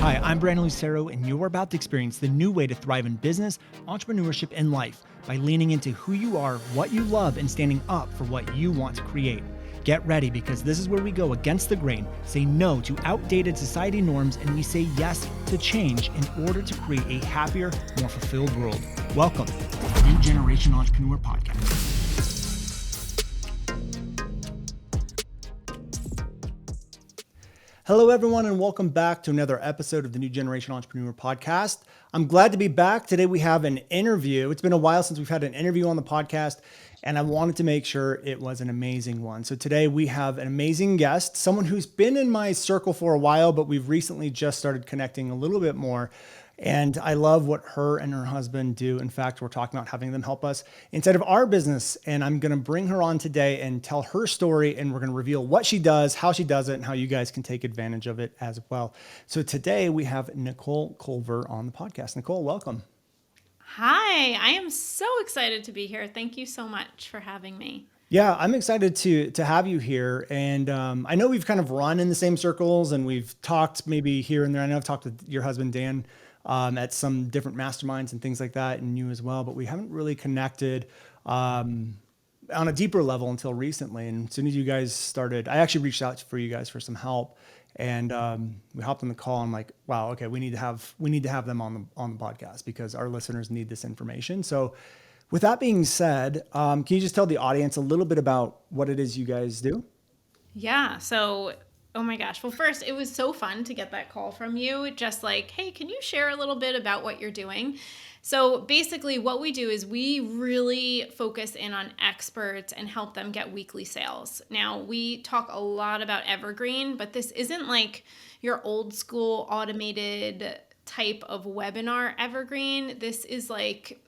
Hi, I'm Brandon Lucero, and you're about to experience the new way to thrive in business, entrepreneurship, and life by leaning into who you are, what you love, and standing up for what you want to create. Get ready, because this is where we go against the grain, say no to outdated society norms, and we say yes to change in order to create a happier, more fulfilled world. Welcome to the New Generation Entrepreneur Podcast. Hello, everyone, and welcome back to another episode of the New Generation Entrepreneur Podcast. I'm glad to be back. Today we have an interview. It's been a while since we've had an interview on the podcast, and I wanted to make sure it was an amazing one. So today we have an amazing guest, someone who's been in my circle for a while, but we've recently just started connecting a little bit more. And I love what her and her husband do. In fact, we're talking about having them help us inside of our business. And I'm going to bring her on today and tell her story. And we're going to reveal what she does, how she does it, and how you guys can take advantage of it as well. So today we have Nicole Culver on the podcast. Nicole, welcome. Hi, I am so excited to be here. Thank you so much for having me. Yeah, I'm excited to have you here. And I know we've kind of run in the same circles and we've talked maybe here and there. I know I've talked with your husband, Dan, at some different masterminds and things like that, and you as well, but we haven't really connected on a deeper level until recently. And as soon as you guys started, I actually reached out for you guys for some help, and we hopped on the call. I'm like, wow, okay, we need to have them on the podcast because our listeners need this information. So with that being said, can you just tell the audience a little bit about what it is you guys do? Yeah, so oh my gosh. Well, first, it was so fun to get that call from you. Just like, hey, can you share a little bit about what you're doing? So basically what we do is we really focus in on experts and help them get weekly sales. Now, we talk a lot about Evergreen, but this isn't like your old school automated type of webinar Evergreen. This is like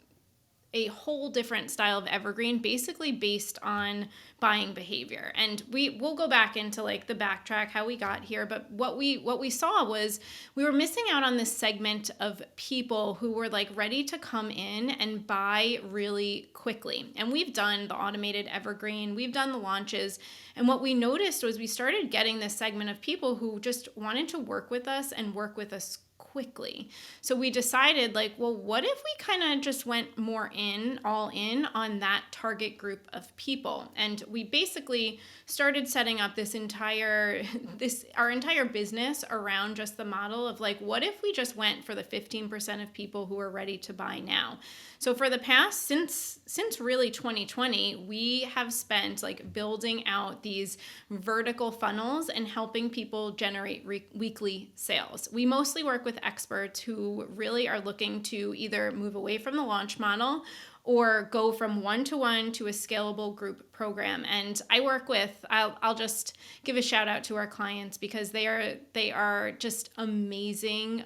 a whole different style of Evergreen, basically based on buying behavior. And we'll go back into like the backtrack, how we got here. But what we saw was we were missing out on this segment of people who were like ready to come in and buy really quickly. And we've done the automated Evergreen, we've done the launches. And what we noticed was we started getting this segment of people who just wanted to work with us and work with us quickly. So we decided like, well, what if we kind of just went all in on that target group of people? And we basically started setting up our entire business around just the model of like, what if we just went for the 15% of people who are ready to buy now? So for the past, since really 2020, we have spent like building out these vertical funnels and helping people generate weekly sales. We mostly work with experts who really are looking to either move away from the launch model or go from one-to-one to a scalable group program. And I work with, I'll just give a shout out to our clients because they are just amazing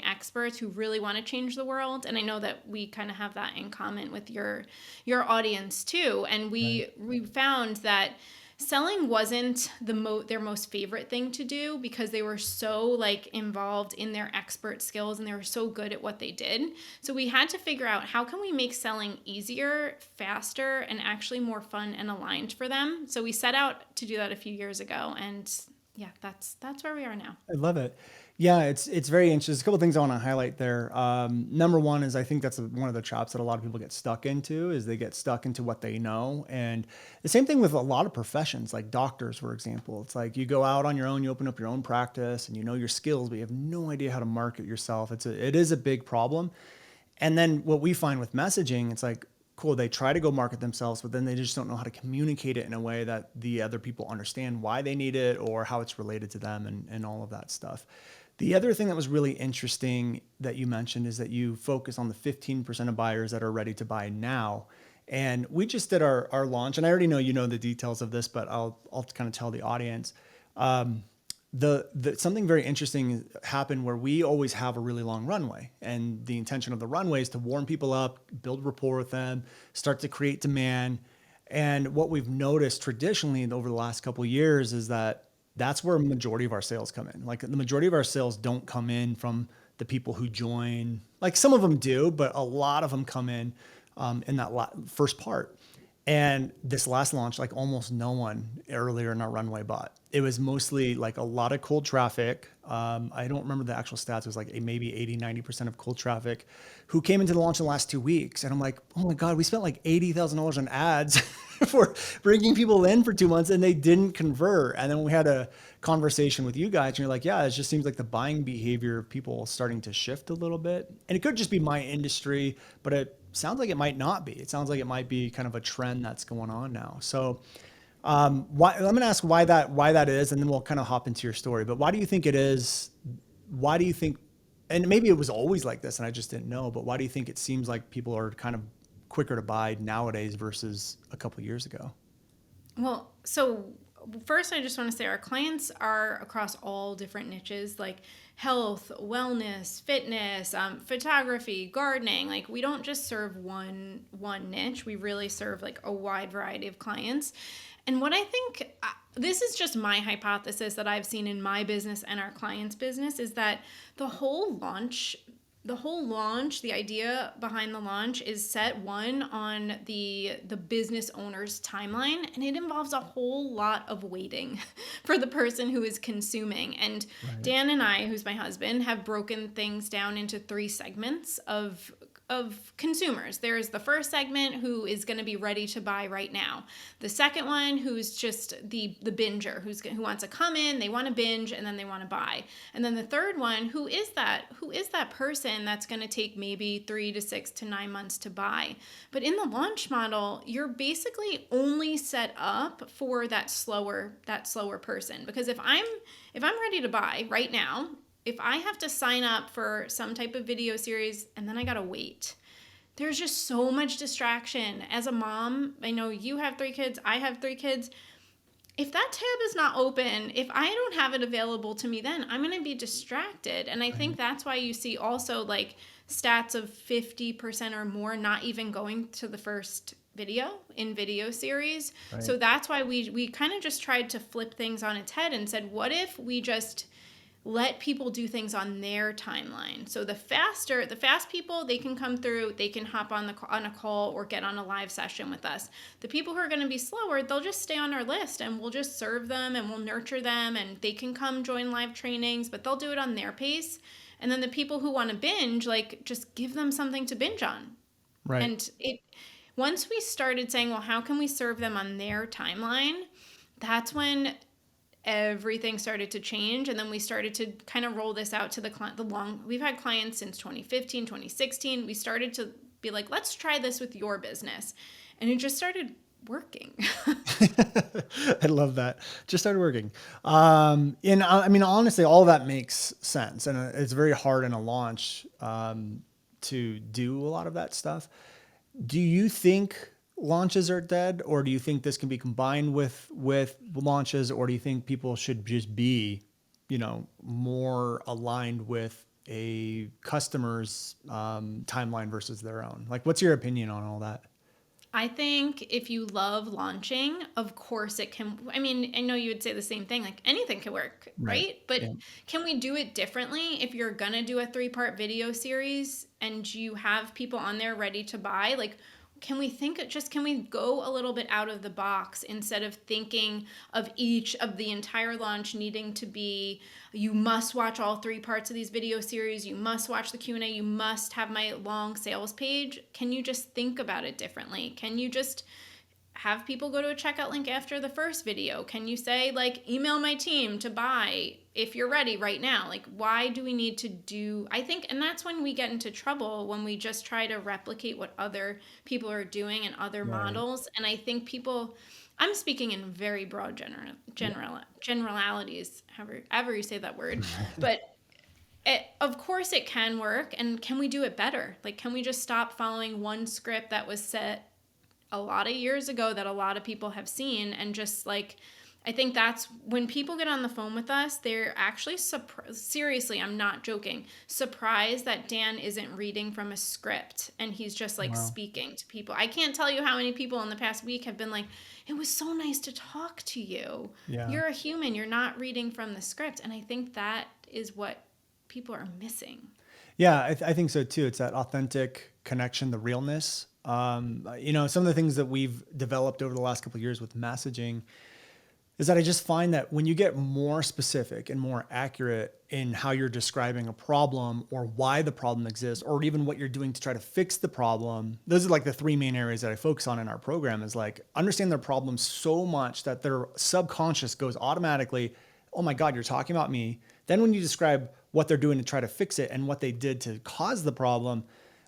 experts who really want to change the world. And I know that we kind of have that in common with your audience too. And we found that selling wasn't their most favorite thing to do because they were so like involved in their expert skills and they were so good at what they did. So we had to figure out how can we make selling easier, faster, and actually more fun and aligned for them. So we set out to do that a few years ago, and yeah, that's where we are now. I love it. Yeah, it's very interesting. There's a couple of things I want to highlight there. Number one is I think that's one of the traps that a lot of people get stuck into is they get stuck into what they know. And the same thing with a lot of professions, like doctors, for example. It's like you go out on your own, you open up your own practice and you know your skills, but you have no idea how to market yourself. It is a big problem. And then what we find with messaging, it's like, cool, they try to go market themselves, but then they just don't know how to communicate it in a way that the other people understand why they need it or how it's related to them and all of that stuff. The other thing that was really interesting that you mentioned is that you focus on the 15% of buyers that are ready to buy now. And we just did our launch, and I already know you know the details of this, but I'll kind of tell the audience. Something very interesting happened where we always have a really long runway, and the intention of the runway is to warm people up, build rapport with them, start to create demand. And what we've noticed traditionally over the last couple of years is that that's where a majority of our sales come in. Like the majority of our sales don't come in from the people who join. Like some of them do, but a lot of them come in that first part. And this last launch, like almost no one earlier in our runway bought. It was mostly like a lot of cold traffic. I don't remember the actual stats. It was like maybe 80, 90% of cold traffic who came into the launch in the last 2 weeks. And I'm like, oh my God, we spent like $80,000 on ads for bringing people in for 2 months and they didn't convert. And then we had a conversation with you guys and you're like, yeah, it just seems like the buying behavior of people starting to shift a little bit. And it could just be my industry, but it sounds like it might not be. It sounds like it might be kind of a trend that's going on now. So why, I'm going to ask why that is, and then we'll kind of hop into your story. But why do you think it is? Why do you think, and maybe it was always like this and I just didn't know, but why do you think it seems like people are kind of quicker to buy nowadays versus a couple of years ago? Well, so first, I just want to say our clients are across all different niches like health, wellness, fitness, photography, gardening. Like we don't just serve one niche. We really serve like a wide variety of clients. And what I think this is just my hypothesis that I've seen in my business and our clients' business is that the whole launch the idea behind the launch is set one on the business owner's timeline, and it involves a whole lot of waiting for the person who is consuming. And Right. Dan and I, who's my husband, have broken things down into three segments of consumers. There's the first segment who is going to be ready to buy right now. The second one who's just the binger, who wants to come in, they want to binge, and then they want to buy. And then the third one, who is that person that's going to take maybe 3 to 6 to 9 months to buy. But in the launch model, you're basically only set up for that slower person. Because if I'm ready to buy right now, if I have to sign up for some type of video series and then I gotta wait, there's just so much distraction. As a mom, I know you have 3 kids, I have 3 kids. If that tab is not open, if I don't have it available to me, then I'm gonna be distracted. And I think Right. that's why you see also like stats of 50% or more not even going to the first video series. Right. So that's why we kind of just tried to flip things on its head and said, what if we just let people do things on their timeline. So the fast people, they can come through, they can hop on a call or get on a live session with us. The people who are going to be slower, they'll just stay on our list and we'll just serve them and we'll nurture them and they can come join live trainings, but they'll do it on their pace. And then the people who want to binge, like just give them something to binge on. Right. And it once we started saying, well, how can we serve them on their timeline? That's when everything started to change, and then we started to kind of roll this out to the client. We've had clients since 2015, 2016. We started to be like, let's try this with your business, and it just started working. I love that. Just started working. And I mean, honestly, all that makes sense. And it's very hard in a launch to do a lot of that stuff. Do you think launches are dead, or do you think this can be combined with launches, or do you think people should just be, more aligned with a customer's timeline versus their own? Like, what's your opinion on all that? I think if you love launching, of course it can. I mean, I know you would say the same thing, like anything can work, Right. right? But Yeah. can we do it differently if you're going to do a 3-part video series and you have people on there ready to buy? Like, can we go a little bit out of the box instead of thinking of each of the entire launch needing to be, you must watch all 3 parts of these video series, you must watch the Q&A, you must have my long sales page. Can you just think about it differently? Can you just have people go to a checkout link after the first video? Can you say, like, email my team to buy if you're ready right now? Like, why do we need to do, I think, and that's when we get into trouble, when we just try to replicate what other people are doing and other Right. models. And I think people, I'm speaking in very broad Yeah. generalities, however you say that word, but of course it can work. And can we do it better? Like, can we just stop following one script that was set a lot of years ago that a lot of people have seen, and just like, I think that's when people get on the phone with us, they're actually seriously, I'm not joking, surprised that Dan isn't reading from a script and he's just like Wow. speaking to people. I can't tell you how many people in the past week have been like, it was so nice to talk to you. Yeah. You're a human, you're not reading from the script. And I think that is what people are missing. Yeah, I think so too. It's that authentic connection, the realness. Some of the things that we've developed over the last couple of years with messaging is that I just find that when you get more specific and more accurate in how you're describing a problem or why the problem exists, or even what you're doing to try to fix the problem, those are like the three main areas that I focus on in our program is like understand their problem so much that their subconscious goes automatically, oh my God, you're talking about me. Then when you describe what they're doing to try to fix it and what they did to cause the problem,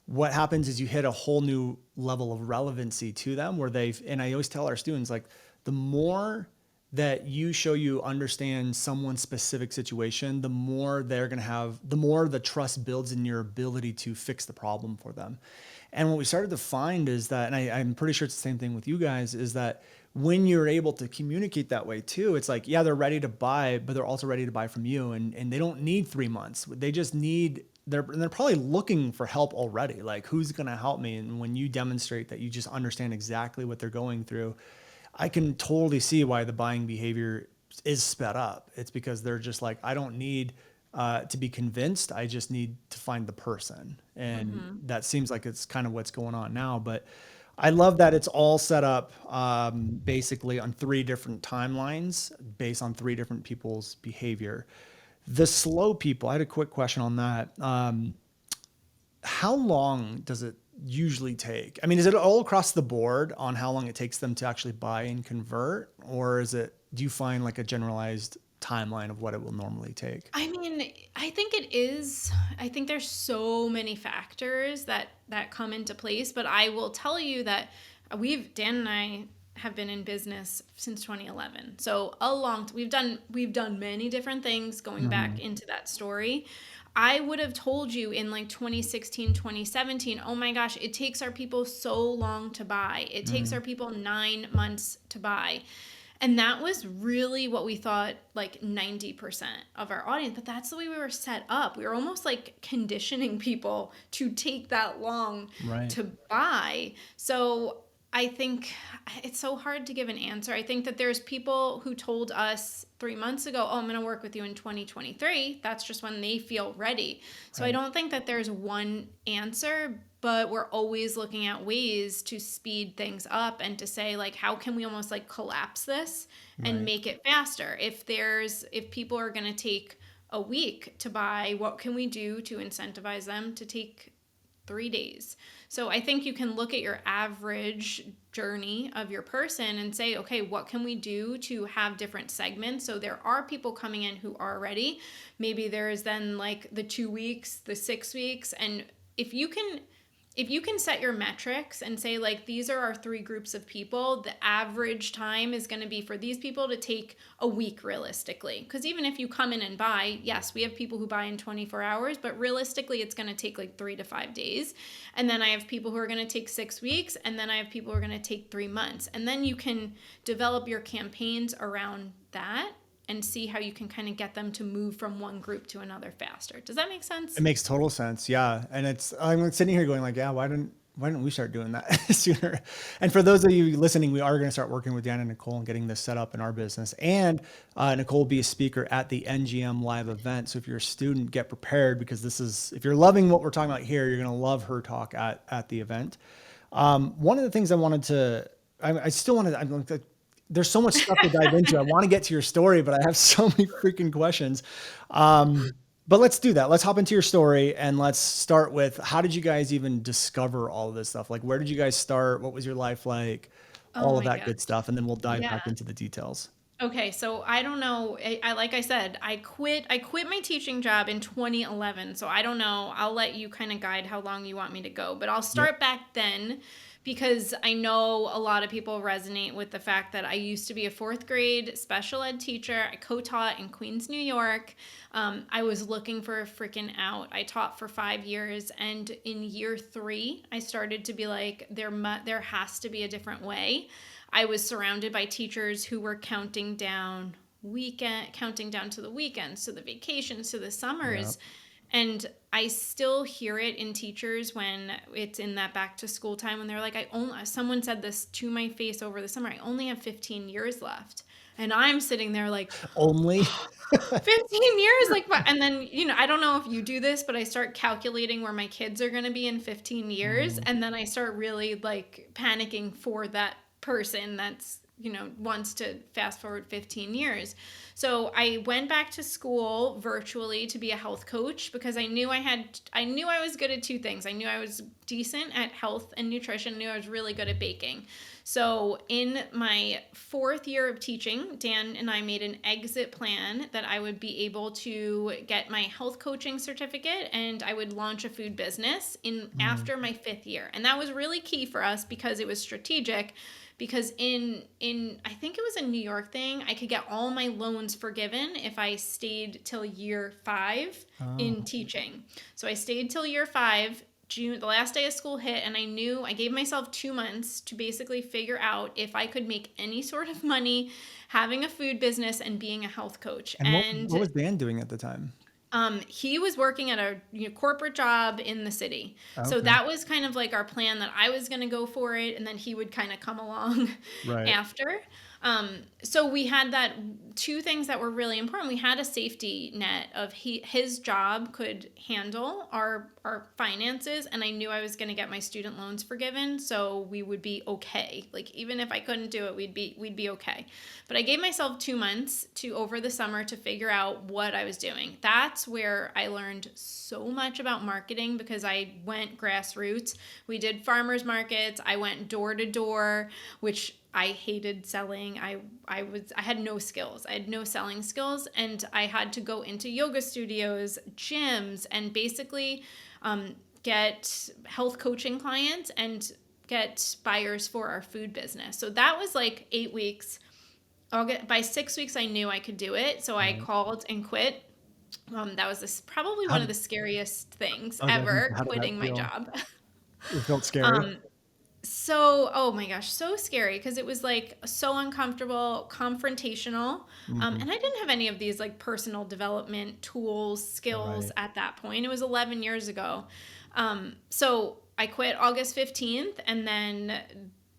what happens is you hit a whole new level of relevancy to them where and I always tell our students, like, the more that you show you understand someone's specific situation, the more they're going to have, the more the trust builds in your ability to fix the problem for them. And what we started to find is that, and I'm pretty sure it's the same thing with you guys, is that when you're able to communicate that way too, it's like, yeah, they're ready to buy, but they're also ready to buy from you. And they don't need 3 months. They just need, they're probably looking for help already. Like, who's going to help me? And when you demonstrate that you just understand exactly what they're going through, I can totally see why the buying behavior is sped up. It's because they're just like, I don't need to be convinced. I just need to find the person. And Mm-hmm. that seems like it's kind of what's going on now. But I love that it's all set up basically on three different timelines based on three different people's behavior. The slow people, I had a quick question on that. How long does it usually take? I mean, is it all across the board on how long it takes them to actually buy and convert? Or do you find like a generalized timeline of what it will normally take? I mean, I think it is. I think there's so many factors that come into place, but I will tell you that Dan and I have been in business since 2011. So we've done many different things going back Hmm. into that story. I would have told you in like 2016, 2017, oh my gosh, it takes our people so long to buy. It takes our Hmm. people 9 months to buy. And that was really what we thought, like 90% of our audience. But that's the way we were set up. We were almost like conditioning people to take that long Right. to buy. So I think it's so hard to give an answer. I think that there's people who told us 3 months ago, oh, I'm going to work with you in 2023. That's just when they feel ready. So I Right. don't think that there's one answer, but we're always looking at ways to speed things up and to say, like, how can we almost like collapse this and Right. make it faster? If people are going to take a week to buy, what can we do to incentivize them to take 3 days? So I think you can look at your average journey of your person and say, okay, what can we do to have different segments? So there are people coming in who are ready. Maybe there's then like the 2 weeks, the 6 weeks. And if you can if you can set your metrics and say, like, these are our three groups of people, the average time is going to be for these people to take a week realistically. Because even if you come in and buy, yes, we have people who buy in 24 hours, but realistically it's going to take like 3 to 5 days. And then I have people who are going to take 6 weeks, and then I have people who are going to take 3 months. And then you can develop your campaigns around that and see how you can kind of get them to move from one group to another faster. Does that make It sense? makes total sense. Yeah. And I'm sitting here going like, yeah, why didn't we start doing that sooner? And for those of you listening, we are going to start working with Dan and Nicole and getting this set up in our business. And Nicole will be a speaker at the NGM live event. So if you're a student, get prepared because if you're loving what we're talking about here, you're going to love her talk at the event. One of the things I wanted to, I still wanted, I'm like, there's so much stuff to dive into. I want to get to your story, but I have so many freaking questions. But let's do that. Let's hop into your story and let's start with how did you guys even discover all of this stuff? Like, where did you guys start? What was your life like? Oh All of my that gosh. good stuff. And then we'll dive Yeah. back into the details. Okay, so I don't know. Like I said, I quit my teaching job in 2011. So I don't know. I'll let you kind of guide how long you want me to go, but I'll Yep. start back then because I know a lot of people resonate with the fact that I used to be a fourth grade special ed teacher. I co-taught in Queens, New York. I was looking for a freaking out. I taught for 5 years, and in year 3, I started to be like, there has to be a different way. I was surrounded by teachers who were counting down to the weekends, to the vacations, to the summers. Yep. And I still hear it in teachers when it's in that back to school time when they're like, someone said this to my face over the summer, I only have 15 years left. And I'm sitting there like, Only. 15 years, like what? And then, I don't know if you do this, but I start calculating where my kids are going to be in 15 years. Mm, And then I start really like panicking for that person that's, wants to fast forward 15 years. So I went back to school virtually to be a health coach because I knew I was good at two things. I knew I was decent at health and nutrition, knew I was really good at baking. So in my fourth year of teaching, Dan and I made an exit plan that I would be able to get my health coaching certificate and I would launch a food business in mm. after my fifth year. And that was really key for us because it was strategic because in I think it was a New York thing, I could get all my loans forgiven if I stayed till year 5 in Oh, teaching. So I stayed till year 5. June, the last day of school hit, and I gave myself 2 months to basically figure out if I could make any sort of money having a food business and being a health coach. and what And was Dan doing at the time? he was working at a corporate job in the city. So Okay. that was kind of like our plan that I was going to go for it, and then he would kind of come along Right. after. So we had that two things that were really important. We had a safety net of his job could handle our finances, and I knew I was going to get my student loans forgiven, so we would be okay. Like even if I couldn't do it, we'd be okay. But I gave myself 2 months to over the summer to figure out what I was doing. That's where I learned so much about marketing because I went grassroots. We did farmers markets. I went door to door, which I hated selling. I had no skills. I had no selling skills, and I had to go into yoga studios, gyms, and basically get health coaching clients and get buyers for our food business. So that was like 8 weeks. By 6 weeks I knew I could do it, so I Right. called and quit. That was probably How one of did the scariest things I was gonna say, ever, how did that quitting my feel? job. It felt scary? um, so, oh my gosh, so scary because it was like so uncomfortable, confrontational. Mhm. And I didn't have any of these like personal development tools, skills Right. at that point. It was 11 years ago. So I quit August 15th and then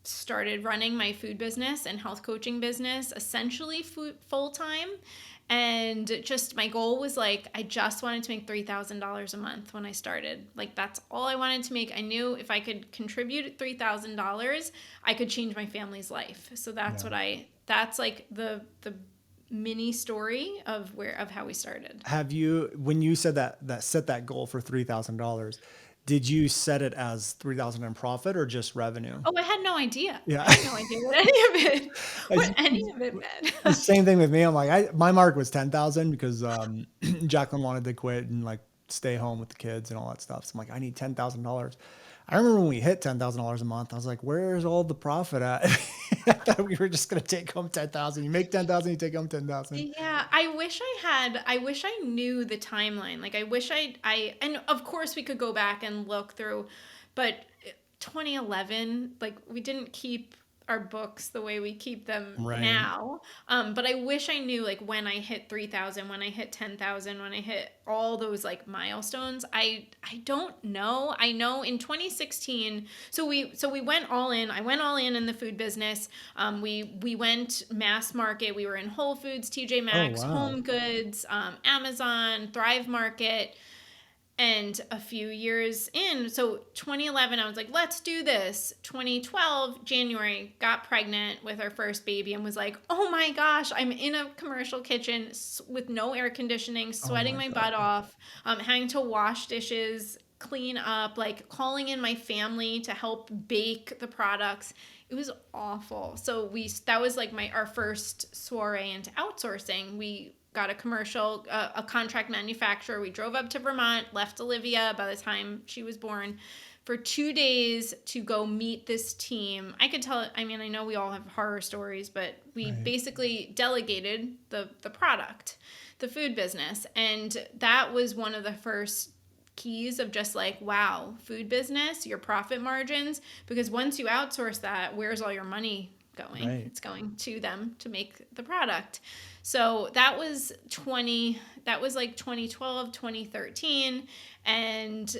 started running my food business and health coaching business essentially full time. And just my goal was like, I just wanted to make $3,000 a month when I started. Like, that's all I wanted to make. I knew if I could contribute $3,000, I could change my family's life. So Yeah. that's like the mini story of how we started. Have you, when you said that set that goal for $3,000, did you set it as 3,000 in profit or just revenue? Oh, I had no idea. Yeah. I had no idea what any of it, I what any of it The meant. same thing with me. I'm like, my mark was 10,000 because Jacqueline wanted to quit and like stay home with the kids and all that stuff. So I'm like, I need $10,000. I remember when we hit $10,000 a month, I was like, where's all the profit at? I thought we were just gonna take home 10,000. You make 10,000, you take home 10,000. Yeah, I wish I knew the timeline. Like I wish and of course we could go back and look through, but 2011, like we didn't keep our books the way we keep them Right. now. But I wish I knew like when I hit 3,000, when I hit 10,000, when I hit all those like milestones. I don't know. I know in 2016, so we went all in. I went all in the food business. We went mass market. We were in Whole Foods, TJ Oh Maxx, wow. Home Goods, Amazon, Thrive Market. And a few years in, so 2011, I was like, let's do this. 2012, January, got pregnant with our first baby and was like, oh my gosh, I'm in a commercial kitchen with no air conditioning, Oh sweating my my God. butt off, having to wash dishes, clean up, like calling in my family to help bake the products. It was awful. So that was like our first soiree into outsourcing. We got a commercial, a contract manufacturer. We drove up to Vermont, left Olivia by the time she was born for 2 days to go meet this team. I could tell, I mean, I know we all have horror stories, but we Right. basically delegated the product, the food business. And that was one of the first keys of just like, wow, food business, your profit margins, because once you outsource that, where's all your money going? Right. It's going to them to make the product. So that was like 2012, 2013, and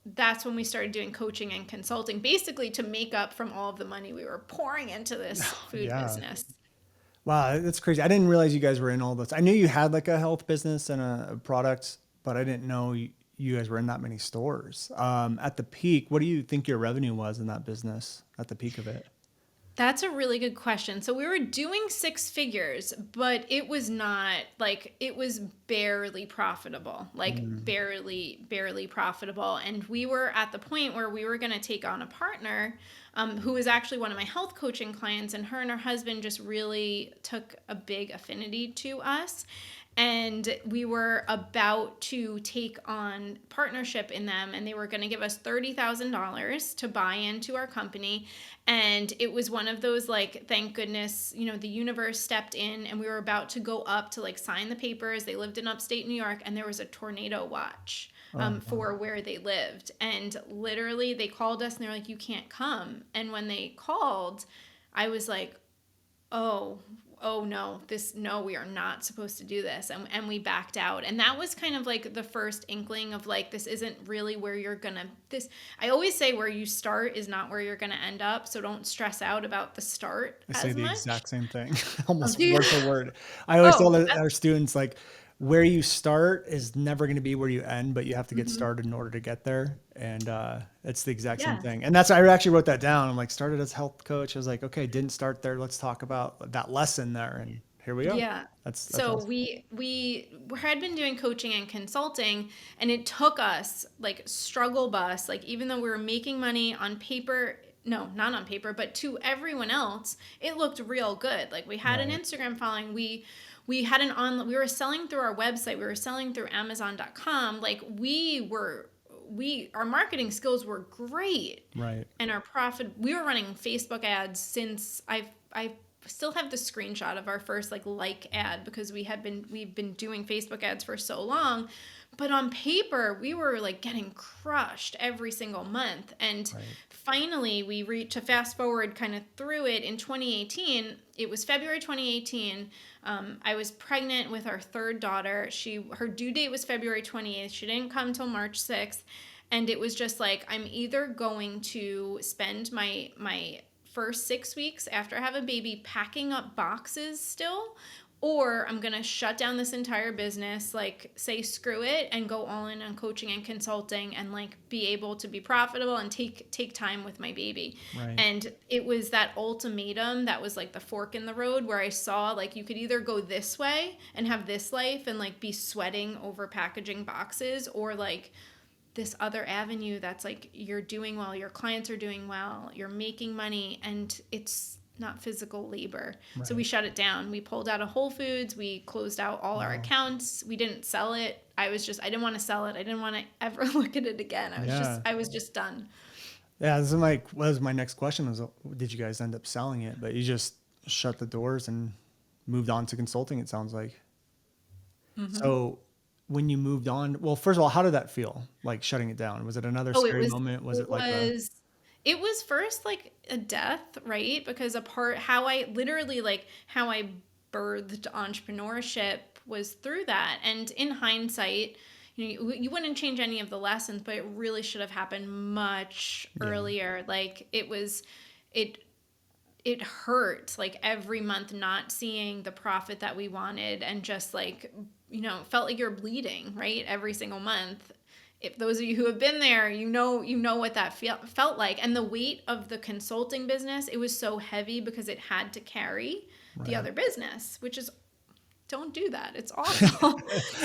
that's when we started doing coaching and consulting basically to make up from all of the money we were pouring into this food Yeah. business. Wow, that's crazy. I didn't realize you guys were in all this. I knew you had like a health business and a product, but I didn't know you guys were in that many stores. At the peak, what do you think your revenue was in that business at the peak of it? That's a really good question. So we were doing six figures, but it was not like it was barely profitable, like Mm, barely profitable. And we were at the point where we were going to take on a partner who was actually one of my health coaching clients, and her husband just really took a big affinity to us. And we were about to take on partnership in them, and they were going to give us $30,000 to buy into our company. And it was one of those, like, thank goodness, the universe stepped in, and we were about to go up to like sign the papers. They lived in upstate New York, and there was a tornado watch oh, wow. for where they lived. And literally, they called us and they're like, you can't come. And when they called, I was like, oh, oh no, no, we are not supposed to do this. And we backed out. And that was kind of like the first inkling of like, this isn't really where you're gonna, I always say where you start is not where you're gonna end up. So don't stress out about the start I say as the much. exact same thing, almost Do you? word for word. I always tell Oh, our students like where you start is never going to be where you end, but you have to get mhm. started in order to get there. And it's the exact same Yeah. thing. And that's I actually wrote that down. I'm like started as health coach. I was like, okay, didn't start there. Let's talk about that lesson there. And here we go. Yeah. That's So awesome. we had been doing coaching and consulting, and it took us like struggle bus, like even though we were making money on paper, no, not on paper, but to everyone else, it looked real good. Like we had an Right. Instagram following, we had an online, we were selling through our website, we were selling through Amazon.com. Like our marketing skills were great, Right. and our profit, we were running Facebook ads since I still have the screenshot of our first like ad, because we've been doing Facebook ads for so long. But on paper we were like getting crushed every single month. And Right. finally we reached, to fast forward kind of through it, in 2018. It was February 2018. I was pregnant with our third daughter. Her due date was February 28th. She didn't come till March 6th. And it was just like, I'm either going to spend my first 6 weeks after I have a baby packing up boxes still, or I'm going to shut down this entire business, like say screw it, and go all in on coaching and consulting, and like be able to be profitable and take time with my baby. Right. And it was that ultimatum that was like the fork in the road, where I saw like you could either go this way and have this life and like be sweating over packaging boxes, or like this other avenue that's like you're doing well, your clients are doing well, you're making money, and it's not physical labor. So we Right. shut it down. We pulled out of Whole Foods, we closed out all our Wow. accounts, we didn't sell it. I didn't want to sell it. I didn't want to ever look at it again. Yeah. I was just done. Yeah. This is my was my next question was did you guys end up selling it? But you just shut the doors and moved on to consulting, it sounds like. Hmm. So when you moved on, well, first of all, how did that feel? Like shutting it down? Was it another Oh, scary moment? Was it it like a was it was first like a death, right? Because a part how I literally like how I birthed entrepreneurship was through that. And in hindsight, you wouldn't change any of the lessons, but it really should have happened much yeah, earlier. Like it it hurt like every month not seeing the profit that we wanted, and just like felt like you're bleeding, right, every single month. If those of you who have been there, you know what that felt like. And the weight of the consulting business, it was so heavy because it had to carry the right. other business, which is, don't do that, it's awful.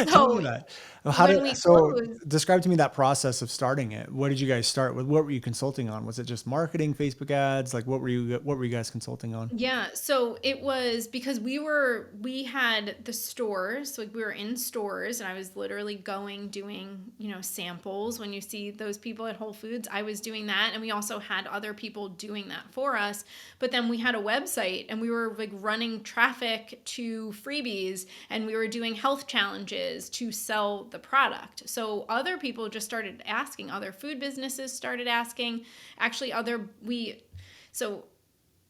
Tell me So that. How did when we so closed, describe to me that process of starting it. What did you guys start with? What were you consulting on? Was it just marketing, Facebook ads? Like what were you guys consulting on? yeah, so it was because we had the stores, like we were in stores, and I was literally doing, samples. When you see those people at Whole Foods, I was doing that, and we also had other people doing that for us. But then we had a website, and we were like running traffic to freebies, and we were doing health challenges to sell the product. So other people just started asking, other food businesses started asking, actually other we so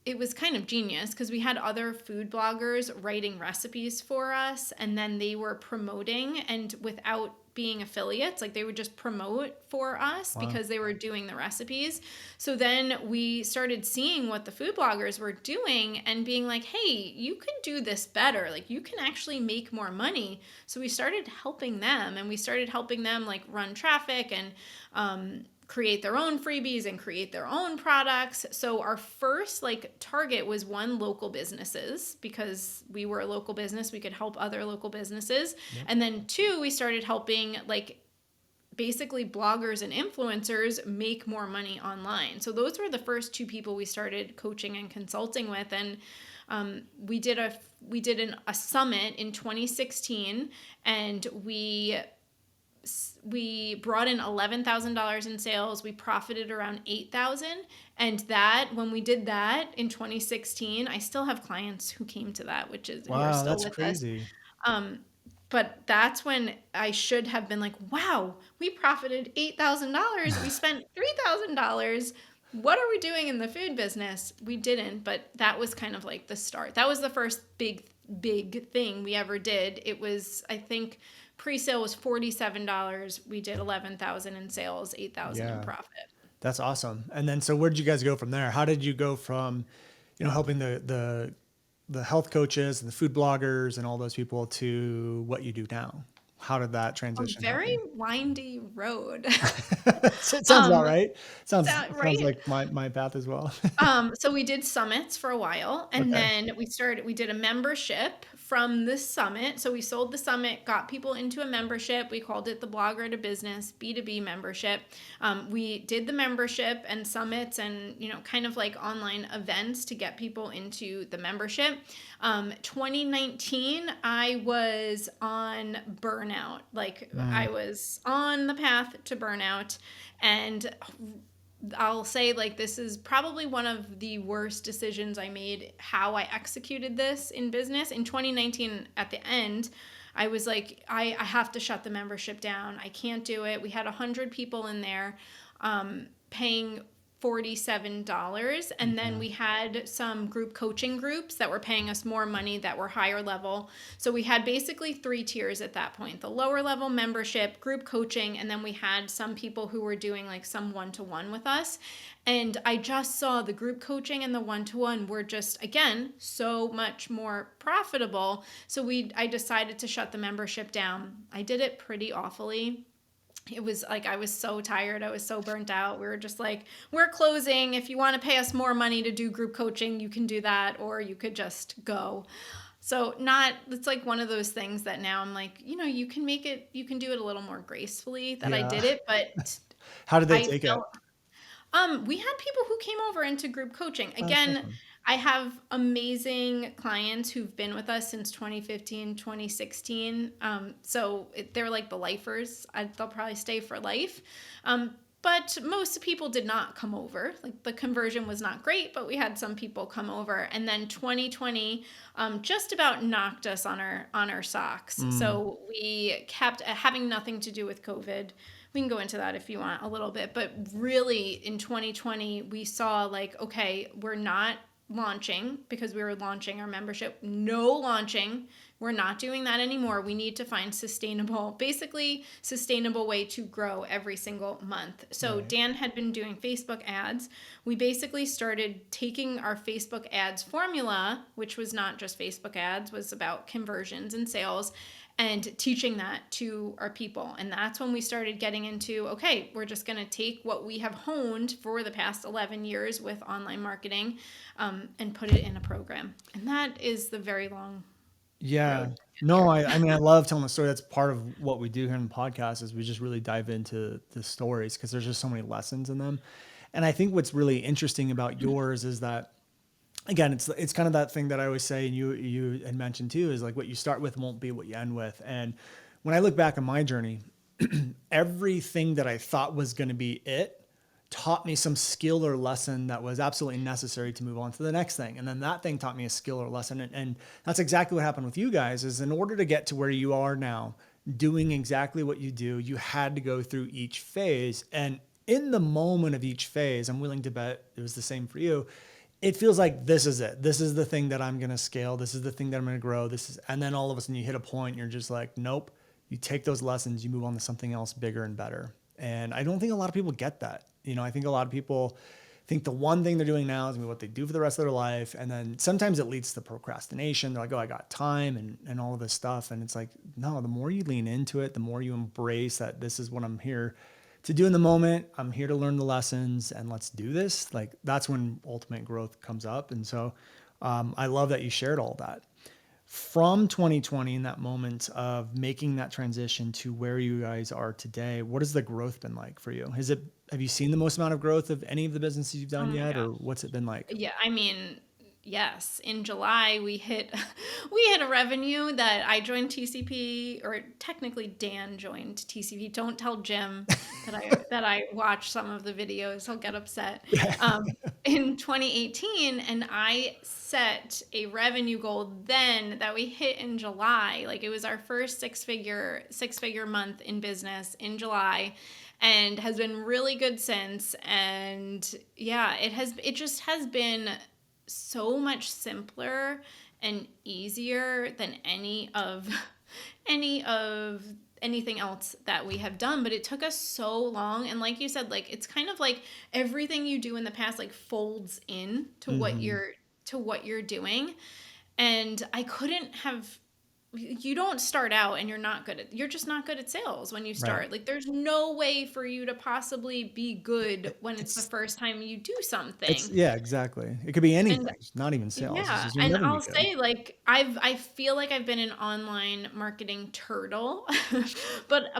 it was kind of genius because we had other food bloggers writing recipes for us, and then they were promoting, and without being affiliates, like they would just promote for us Wow. because they were doing the recipes. So then we started seeing what the food bloggers were doing and being like, hey, you can do this better. Like you can actually make more money. So we started helping them, and we started helping them like run traffic and create their own freebies and create their own products. So our first like target was one, local businesses, because we were a local business, we could help other local businesses. Yep. And then two, we started helping like basically bloggers and influencers make more money online. So those were the first two people we started coaching and consulting with. And we did a summit in 2016, and we brought in $11,000 in sales. We profited around $8,000. And that, when we did that in 2016, I still have clients who came to that, who are Wow, still that's with us. crazy. Um, but that's when I should have been like, wow, we profited $8,000. We spent $3,000. What are we doing in the food business? We didn't, but that was kind of like the start. That was the first big thing we ever did. It was, I think, pre-sale was $47. We did 11,000 in sales, 8,000 in Yeah, profit. that's awesome. And then, so where did you guys go from there? How did you go from, helping the health coaches and the food bloggers and all those people to what you do now? How did that A transition very happen? windy road. It sounds about um, right. Sounds right. like my path as well. So we did summits for a while, and Okay. then we did a membership from the summit. So we sold the summit, got people into a membership. We called it the Blogger to Business B2B membership. We did the membership and summits and, kind of like online events to get people into the membership. 2019, I was on burnout. Like Mm, I was on the path to burnout, and I'll say like this is probably one of the worst decisions I made, how I executed this in business. In 2019 at the end, I was like, I have to shut the membership down. I can't do it. We had 100 people in there paying $47, and then yeah. we had some group coaching groups that were paying us more money that were higher level. So we had basically three tiers at that point: the lower level membership, group coaching, and then we had some people who were doing like some one-to-one with us. And I just saw the group coaching and the one-to-one were just, again, so much more profitable. So I decided to shut the membership down. I did it pretty awfully. It was like I was so tired. I was so burnt out. We were just like, we're closing. If you want to pay us more money to do group coaching, you can do that, or you could just go. So it's like one of those things that now I'm like, you can you can do it a little more gracefully that I Yeah. did it, but How did they I take it? felt we had people who came over into group coaching. Oh, that's Again, awesome. I have amazing clients who've been with us since 2015, 2016. They're like the lifers. They'll probably stay for life. But most people did not come over. Like the conversion was not great, but we had some people come over. And then 2020 just about knocked us on our socks. Mm, So we kept having nothing to do with COVID. We can go into that if you want a little bit, but really in 2020 we saw like, okay, we're not launching because we were launching our membership. No launching. We're not doing that anymore. We need to find basically sustainable way to grow every single month. So right. Dan had been doing Facebook ads. We basically started taking our Facebook ads formula, which was not just Facebook ads, was about conversions and sales, and teaching that to our people. And that's when we started getting into, okay, we're just going to take what we have honed for the past 11 years with online marketing and put it in a program. And that is the very long Yeah. road to get No, here. I mean, I love telling the story. That's part of what we do here in the podcast is we just really dive into the stories because there's just so many lessons in them. And I think what's really interesting about yours is that, again, it's kind of that thing that I always say, and you had mentioned too, is like what you start with won't be what you end with. And when I look back on my journey, everything that I thought was going to be it taught me some skill or lesson that was absolutely necessary to move on to the next thing. And then that thing taught me a skill or lesson. And that's exactly what happened with you guys is in order to get to where you are now, doing exactly what you do, you had to go through each phase. And in the moment of each phase, I'm willing to bet it was the same for you. it feels like this is it. This is the thing that I'm going to scale. This is the thing that I'm going to grow. And then all of a sudden you hit a point, you're just like, nope. You take those lessons, you move on to something else bigger and better. And I don't think a lot of people get that. I think a lot of people think the one thing they're doing now is gonna be what they do for the rest of their life. And then sometimes it leads to procrastination. They're like, oh, I got time and all of this stuff. And it's like, no, the more you lean into it, the more you embrace that this is what I'm here to do in the moment. I'm here to learn the lessons and let's do this. Like that's when ultimate growth comes up. And so I love that you shared all that. From 2020, in that moment of making that transition to where you guys are today, what has the growth been like for you? Have you seen the most amount of growth of any of the businesses you've Oh done my yet, or gosh. what's it been like? Yeah, I mean, yes. In July, we hit we hit a revenue that I joined TCP, or technically Dan joined TCP. Don't tell Jim that I watched some of the videos. He'll get upset. Yeah. In 2018, and I set a revenue goal then that we hit in July. Like it was our first six figure month in business in July, and has been really good since. And yeah, it just has been so much simpler and easier than any of anything else that we have done. But it took us so long, and like you said, like it's kind of like everything you do in the past like folds in Hmm. to what you're doing. And I couldn't have you don't start out and you're just not good at sales when you Right. start. Like there's no way for you to possibly be good It, when it's the it's first time you do it's something. yeah, exactly. It could be And anything, not even sales. It's yeah, just you're and never gonna be I'll good. say like I feel like I've been an online marketing turtle. But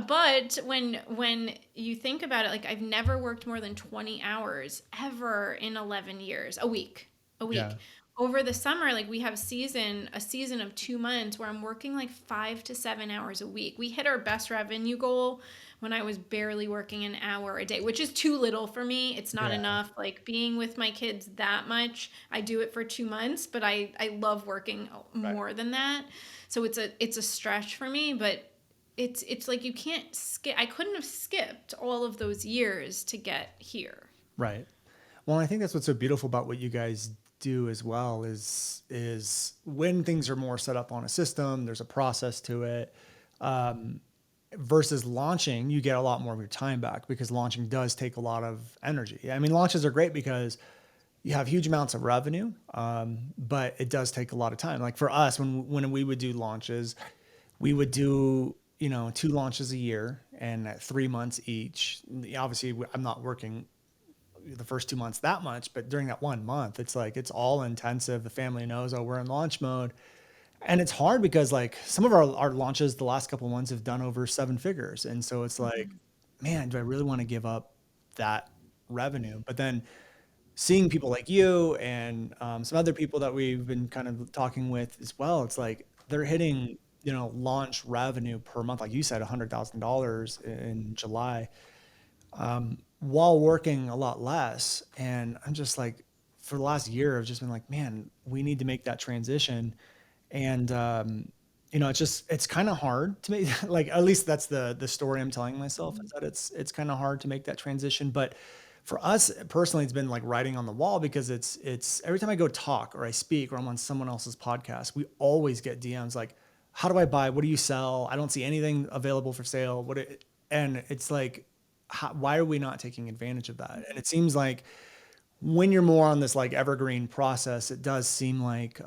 when you think about it, like I've never worked more than 20 hours ever in 11 years, a week. A Yeah. week. Over the summer, like we have a season of 2 months where I'm working like 5 to 7 hours a week. We hit our best revenue goal when I was barely working an hour a day, which is too little for me. It's not Yeah. enough. Like being with my kids that much, I do it for 2 months, but I love working Right. more than that. So it's a stretch for me, but it's like you can't skip. I couldn't have skipped all of those years to get here. Right. Well, I think that's what's so beautiful about what you guys do as well is when things are more set up on a system, there's a process to it. Versus launching, you get a lot more of your time back because launching does take a lot of energy. I mean, launches are great because you have huge amounts of revenue, but it does take a lot of time. Like for us, when we would do launches, we would do two launches a year and at 3 months each. Obviously, I'm not working the first 2 months that much, but during that 1 month, it's like it's all intensive. The family knows, oh, we're in launch mode. And it's hard because like some of our launches the last couple of months have done over 7 figures. And so it's like, Mhm. man, do I really want to give up that revenue? But then seeing people like you and some other people that we've been kind of talking with as well, it's like they're hitting, launch revenue per month, like you said, $100,000 in July, while working a lot less. And I'm just like, for the last year, I've just been like, man, we need to make that transition. And it's kind of hard to make like at least that's the story I'm telling myself is that it's kind of hard to make that transition. But for us personally, it's been like writing on the wall because it's every time I go talk or I speak or I'm on someone else's podcast, we always get DMs like, how do I buy? What do you sell? I don't see anything available for sale. And it's like, why are we not taking advantage of that? And it seems like when you're more on this like evergreen process, it does seem like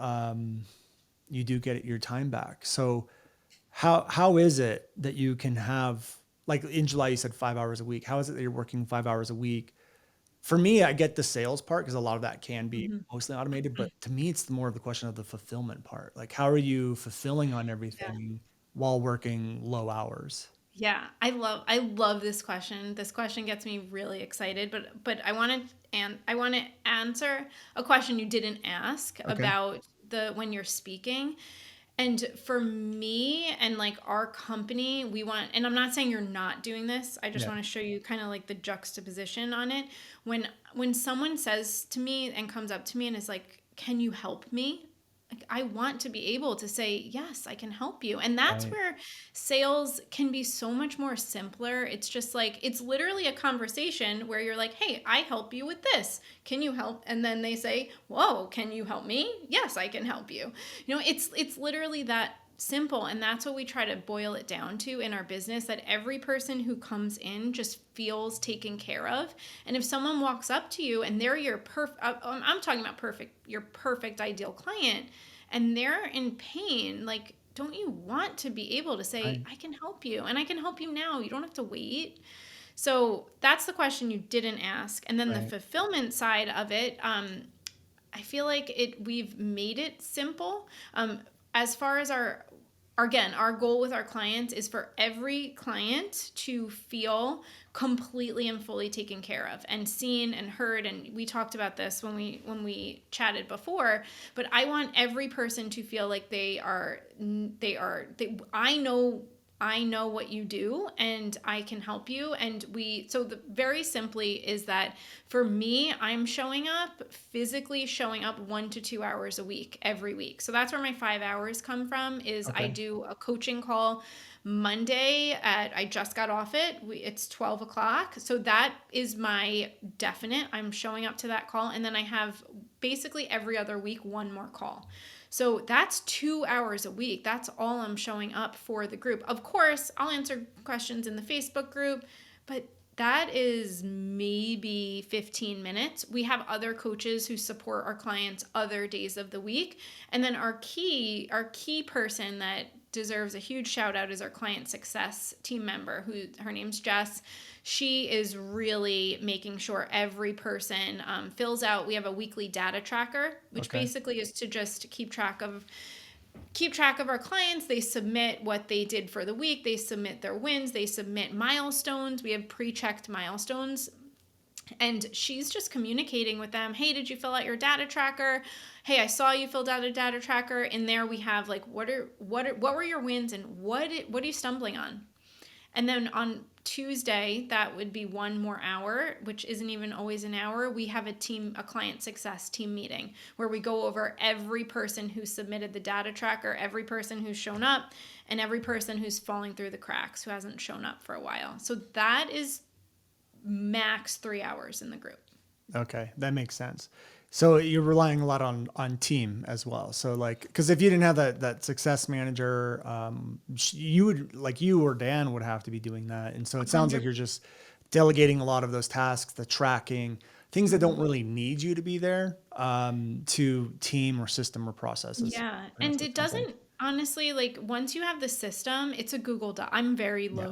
you do get your time back. So how is it that you can have like in July you said 5 hours a week? How is it that you're working 5 hours a week? For me, I get the sales part because a lot of that can be Mhm. mostly automated, but to me, it's more of the question of the fulfillment part. Like, how are you fulfilling on Yeah. everything while working low hours? Yeah, I love this question. This question gets me really excited, but I want to answer a question you didn't ask Okay. about the when you're speaking. And for me and like our company, we want, and I'm not saying you're not doing this. I just Yeah. want to show you kind of like the juxtaposition on it. When someone says to me and comes up to me and is like, "Can you help me?" like, I want to be able to say, yes, I can help you. And that's Right. where sales can be so much more simpler. It's just like, it's literally a conversation where you're like, hey, I help you with this. Can you help? And then they say, whoa, can you help me? Yes, I can help you. It's literally that simple, and that's what we try to boil it down to in our business, that every person who comes in just feels taken care of. And if someone walks up to you and they're your perfect, I'm talking about perfect, your perfect ideal client, and they're in pain, like, don't you want to be able to say, Right. I can help you, and I can help you now, you don't have to wait? So that's the question you didn't ask. And then the Right. fulfillment side of it, I feel like we've made it simple. As far as again, our goal with our clients is for every client to feel completely and fully taken care of and seen and heard. And we talked about this when we chatted before, but I want every person to feel like I know what you do and I can help you. Very simply is that for me, I'm showing up, physically showing up 1 to 2 hours a week, every week. So that's where my 5 hours come from, is I Okay. do a coaching call I just got off it. It's 12 o'clock. So that is my definite. I'm showing up to that call. And then I have basically every other week, one more call. So that's 2 hours a week. That's all I'm showing up for the group. Of course, I'll answer questions in the Facebook group, but that is maybe 15 minutes. We have other coaches who support our clients other days of the week. And then our key person that deserves a huge shout out is our client success team member, who her name's Jess. She is really making sure every person fills out. We have a weekly data tracker, which Okay. basically is to just keep track of our clients. They submit what they did for the week, they submit their wins, they submit milestones. We have pre-checked milestones, and she's just communicating with them. Hey, did you fill out your data tracker? Hey, I saw you filled out a data tracker. In there we have like, what were your wins, and what are you stumbling on? And then on Tuesday, that would be one more hour, which isn't even always an hour. We have a client success team meeting where we go over every person who submitted the data tracker, every person who's shown up, and every person who's falling through the cracks, who hasn't shown up for a while. So that is max 3 hours in the group. Okay, that makes sense. So you're relying a lot on team as well. So like, because if you didn't have that success manager, you would, like, you or Dan would have to be doing that. And so it sounds like 100. you're just delegating a lot of those tasks, the tracking, things that don't really need you to be there, to team or system or processes. Yeah, And that's and what it it sounds like. doesn't, honestly, like, once you have the system, it's a Google Doc. I'm Yeah.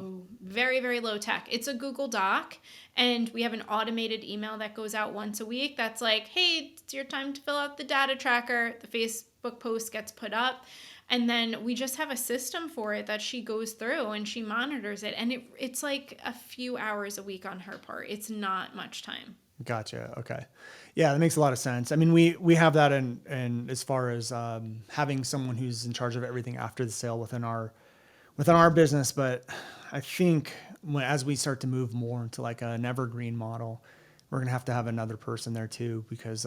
very, very low tech. It's a Google Doc, and we have an automated email that goes out once a week that's like, hey, it's your time to fill out the data tracker. The Facebook post gets put up, and then we just have a system for it that she goes through and she monitors it. And it's like a few hours a week on her part. It's not much time. Gotcha. Okay. Yeah, that makes a lot of sense. I mean, we have that in as far as having someone who's in charge of everything after the sale within our business. But I think as we start to move more into like an evergreen model, we're gonna have to have another person there too, because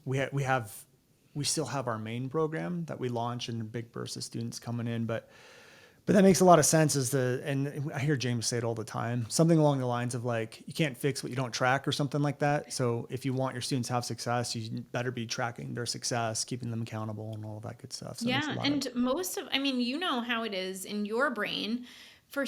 we still have our main program that we launch and a big burst of students coming in, but that makes a lot of sense. And I hear James say it all the time, something along the lines of like, you can't fix what you don't track or something like that. So if you want your students to have success, you better be tracking their success, keeping them accountable and all of that good stuff. So it makes a Yeah, lot of, and I mean, you know how it is in your brain. For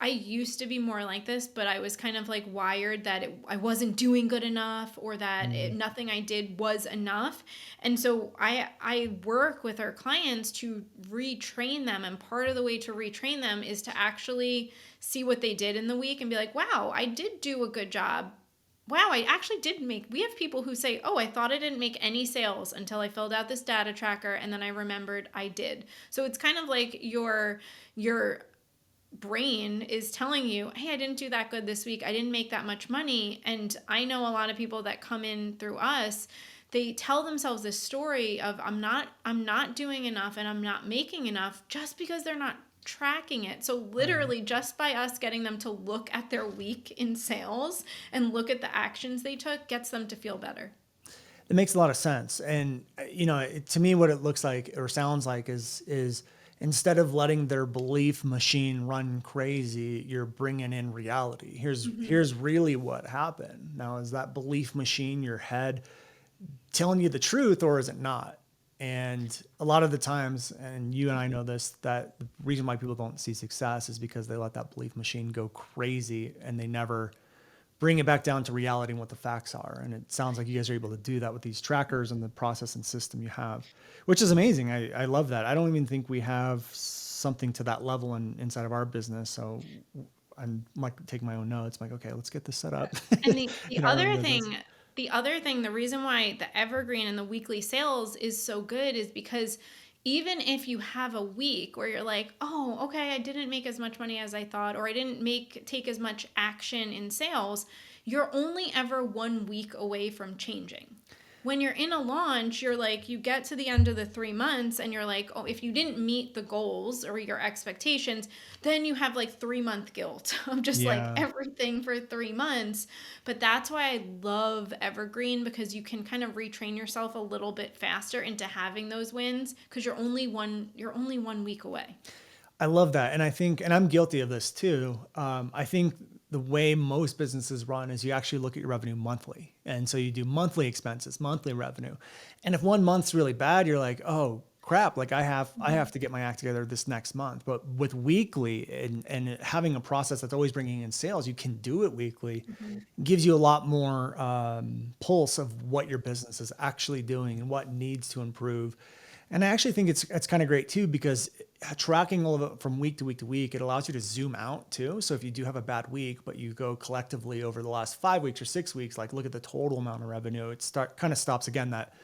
I used to be more like this, but I was kind of like wired that I wasn't doing good enough, or that mm, nothing I did was enough. And so I work with our clients to retrain them. And part of the way to retrain them is to actually see what they did in the week and be like, wow, I did do a good job. Wow, I actually did we have people who say, oh, I thought I didn't make any sales until I filled out this data tracker, and then I remembered I did. So it's kind of like your brain is telling you, hey, I didn't do that good this week, I didn't make that much money. And I know a lot of people that come in through us, they tell themselves this story of, I'm not doing enough and I'm not making enough, just because they're not tracking it. So right. literally, just by us getting them to look at their week in sales and look at the actions they took, gets them to feel better. It makes a lot of sense. And to me, what it looks like or sounds like is instead of letting their belief machine run crazy, you're bringing in reality. Mhm. Here's really what happened. Now, is that belief machine, your head, telling you the truth, or is it not? And a lot of the times, and you and I know this, that the reason why people don't see success is because they let that belief machine go crazy and they never bring it back down to reality and what the facts are. And it sounds like you guys are able to do that with these trackers and the process and system you have, which is amazing. I love that. I don't even think we have something to that level inside of our business. So I'm like taking my own notes. I'm like, okay, let's get this set up And the in our own other business. thing, the reason why the Evergreen and the weekly sales is so good is because even if you have a week where you're like, oh, okay, I didn't make as much money as I thought, or I didn't take as much action in sales, you're only ever 1 week away from changing. When you're in a launch, you're like, you get to the end of the 3 months and you're like, oh, if you didn't meet the goals or your expectations, then you have like 3 month guilt of just like Yeah. everything for 3 months. But that's why I love Evergreen, because you can kind of retrain yourself a little bit faster into having those wins because you're only 1 week away. I love that. And I think, and I'm guilty of this too. I think the way most businesses run is you actually look at your revenue monthly. And so you do monthly expenses, monthly revenue. And if one month's really bad, you're like, oh crap, like I have to get my act together this next month. But with weekly and having a process that's always bringing in sales, you can do it weekly, Mhm. gives you a lot more pulse of what your business is actually doing and what needs to improve. And I actually think it's kind of great too, because tracking all of it from week to week to week, it allows you to zoom out too. So if you do have a bad week, but you go collectively over the last 5 weeks or 6 weeks, like look at the total amount of revenue, kind of stops again that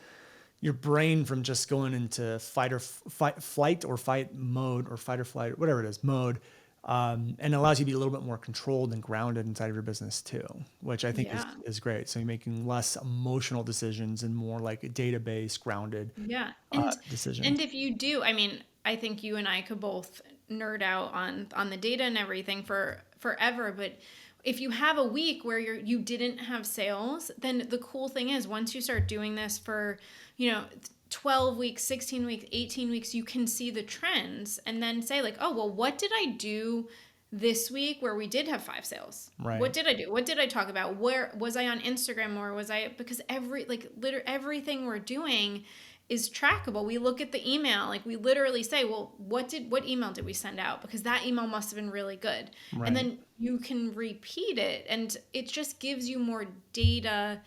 your brain from just going into flight or fight mode or fight or flight, whatever it is, mode, and allows you to be a little bit more controlled and grounded inside of your business too, which I think Yeah. is great. So you're making less emotional decisions and more like database grounded Yeah. And decisions. if you do, I mean, I think you and I could both nerd out on the data and everything for forever, but if you have a week where you didn't have sales, then the cool thing is once you start doing this for, you know, 12 weeks, 16 weeks, 18 weeks, you can see the trends and then say like, "Oh, well, what did I do this week where we did have 5 sales? What Right. did I do? What did I talk about? Where was I on Instagram or was I, because literally everything we're doing is trackable. We look at the email, like we literally say, well, what email did we send out? Because that email must have been really good. And Right. then you can repeat it and it just gives you more data.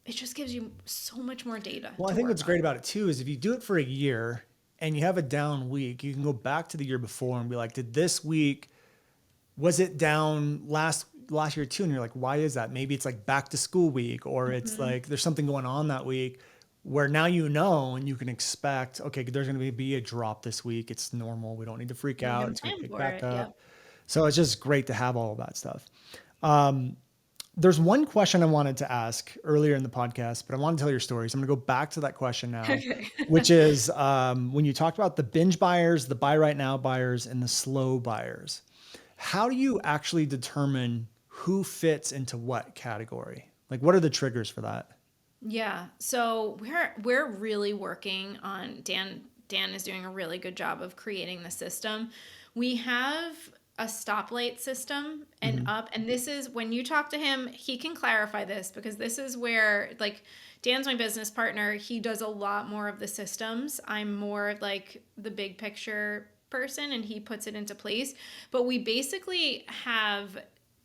It just gives you so much more data Well, I to think work what's on. great about it too is if you do it for a year and you have a down week, you can go back to the year before and be like, did this week, was it down last year too? And you're like, why is that? Maybe it's like back to school week, or it's Mhm. like there's something going on that week where now you know and you can expect, okay, there's going to be a drop this week. It's normal. We don't need to freak And you out. can It's going to plan pick for back it. up. Yep. So it's just great to have all of that stuff. There's one question I wanted to ask earlier in the podcast, but I want to tell your story. So I'm going to go back to that question now, Okay. which is when you talked about the binge buyers, the buy right now buyers, and the slow buyers. How do you actually determine who fits into what category? Like, what are the triggers for that? Yeah. So we're really working on Dan is doing a really good job of creating the system. We have a stoplight system and Hmm. up, and this is when you talk to him, he can clarify this because this is where like Dan's my business partner. He does a lot more of the systems. I'm more like the big picture person and he puts it into place. But we basically have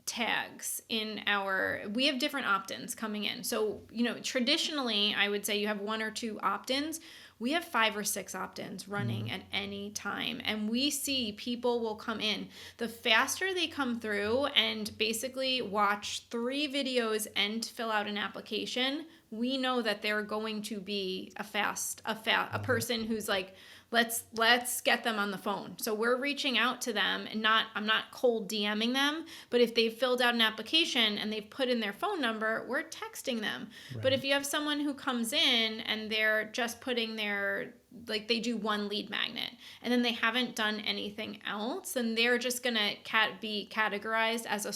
tags in our, we have different opt-ins coming in. So, traditionally I would say you have one or two opt-ins. We have 5 or 6 opt-ins running at any time, and we see people will come in. The faster they come through and basically watch 3 videos and fill out an application, we know that they're going to be a Love it. person who's like, let's get them on the phone. So we're reaching out to them, and I'm not cold DMing them, but if they've filled out an application and they've put in their phone number, we're texting them. But Right. if you have someone who comes in and they're just putting their, like, they do one lead magnet and then they haven't done anything else, then they're just gonna be categorized as a